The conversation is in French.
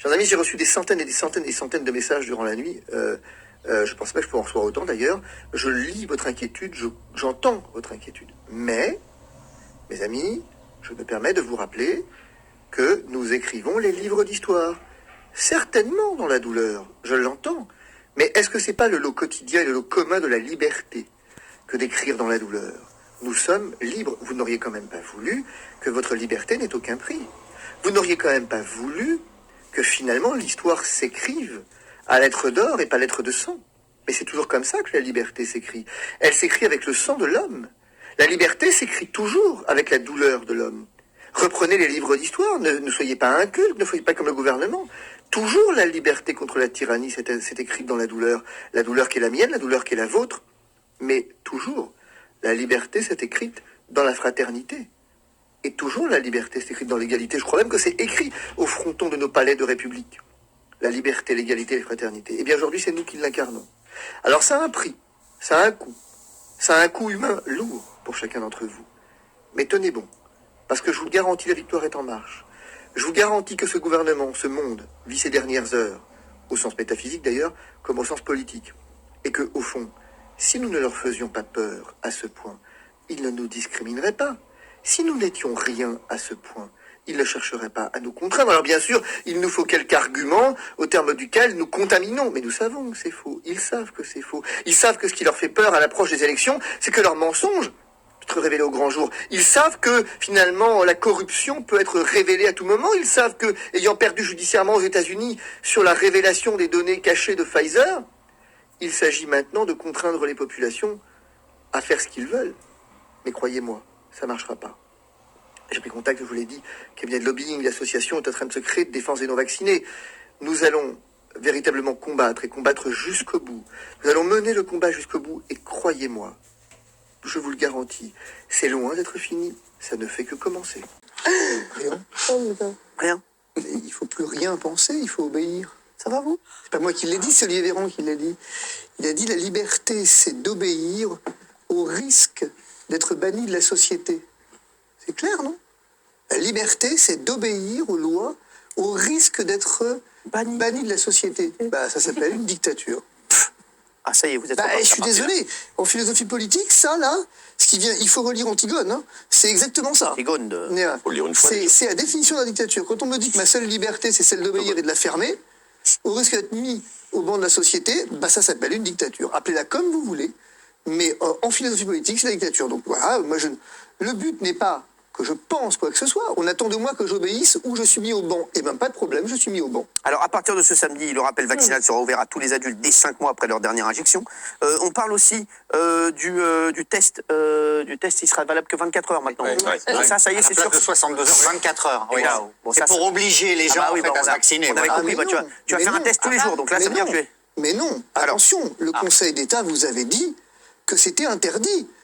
Chers amis, j'ai reçu des centaines et des centaines et des centaines de messages durant la nuit. Je ne pense pas que je peux en recevoir autant d'ailleurs. Je lis votre inquiétude, j'entends votre inquiétude. Mais, mes amis, je me permets de vous rappeler que nous écrivons les livres d'histoire. Certainement dans la douleur, je l'entends. Mais est-ce que c'est pas le lot quotidien et le lot commun de la liberté que d'écrire dans la douleur? Nous sommes libres. Vous n'auriez quand même pas voulu que votre liberté n'ait aucun prix. Vous n'auriez quand même pas voulu que finalement l'histoire s'écrive à lettres d'or et pas lettres de sang. Mais c'est toujours comme ça que la liberté s'écrit. Elle s'écrit avec le sang de l'homme. La liberté s'écrit toujours avec la douleur de l'homme. Reprenez les livres d'histoire, ne soyez pas incultes, ne soyez pas comme le gouvernement. Toujours la liberté contre la tyrannie s'est écrite dans la douleur qui est la mienne, la douleur qui est la vôtre. Mais toujours, la liberté s'est écrite dans la fraternité. Et toujours la liberté s'est écrite dans l'égalité. Je crois même que c'est écrit au fronton de nos palais de République. La liberté, l'égalité et la fraternité. Et bien aujourd'hui, c'est nous qui l'incarnons. Alors ça a un prix, ça a un coût. Ça a un coût humain lourd pour chacun d'entre vous. Mais tenez bon, parce que je vous le garantis, la victoire est en marche. Je vous garantis que ce gouvernement, ce monde, vit ses dernières heures, au sens métaphysique d'ailleurs, comme au sens politique. Et que, au fond, si nous ne leur faisions pas peur à ce point, ils ne nous discrimineraient pas. Si nous n'étions rien à ce point, ils ne chercheraient pas à nous contraindre. Alors bien sûr, il nous faut quelque argument au terme duquel nous contaminons. Mais nous savons que c'est faux. Ils savent que c'est faux. Ils savent que ce qui leur fait peur à l'approche des élections, c'est que leurs mensonges être révélés au grand jour. Ils savent que finalement la corruption peut être révélée à tout moment. Ils savent que, ayant perdu judiciairement aux États-Unis sur la révélation des données cachées de Pfizer, il s'agit maintenant de contraindre les populations à faire ce qu'ils veulent. Mais croyez-moi, ça ne marchera pas. J'ai pris contact, je vous l'ai dit, cabinet de lobbying, l'association est en train de se créer de défense des non-vaccinés. Nous allons véritablement combattre et combattre jusqu'au bout. Nous allons mener le combat jusqu'au bout et croyez-moi, je vous le garantis, c'est loin d'être fini. Ça ne fait que commencer. Rien. Rien. Mais il faut plus rien penser, il faut obéir. Ça va, vous? C'est pas moi qui l'ai dit, c'est Olivier Véran qui l'a dit. Il a dit la liberté, c'est d'obéir au risque d'être banni de la société. C'est clair, non? La liberté, c'est d'obéir aux lois au risque d'être banni de la société. Bah, ça s'appelle une dictature. Ah, ça y est, vous êtes... Je suis désolé. En philosophie politique, ça, là, ce qui vient, il faut relire Antigone, hein, c'est exactement ça. Antigone de... Faut le lire une fois. C'est la définition de la dictature. Quand on me dit que ma seule liberté, c'est celle d'obéir et de la fermer, au risque d'être mis au banc de la société, bah, ça s'appelle une dictature. Appelez-la comme vous voulez, mais en philosophie politique, c'est la dictature. Donc voilà, le but n'est pas que je pense quoi que ce soit. On attend de moi que j'obéisse ou je suis mis au banc. Eh bien, pas de problème, je suis mis au banc. Alors, à partir de ce samedi, le rappel vaccinal sera ouvert à tous les adultes dès 5 mois après leur dernière injection. On parle aussi du test. Il sera valable que 24 heures maintenant. Ouais. Ça y est, c'est sûr. De 62 heures, 24 heures. Oui. Là, bon, c'est ça, pour obliger les gens bah oui, en fait, bah, à se vacciner. On avait Voilà. compris, mais bah, non. tu vas Mais faire un non. test tous les jours, donc là, ça veut dire que tu es... Mais non, attention, le Conseil d'État vous avait dit que c'était interdit.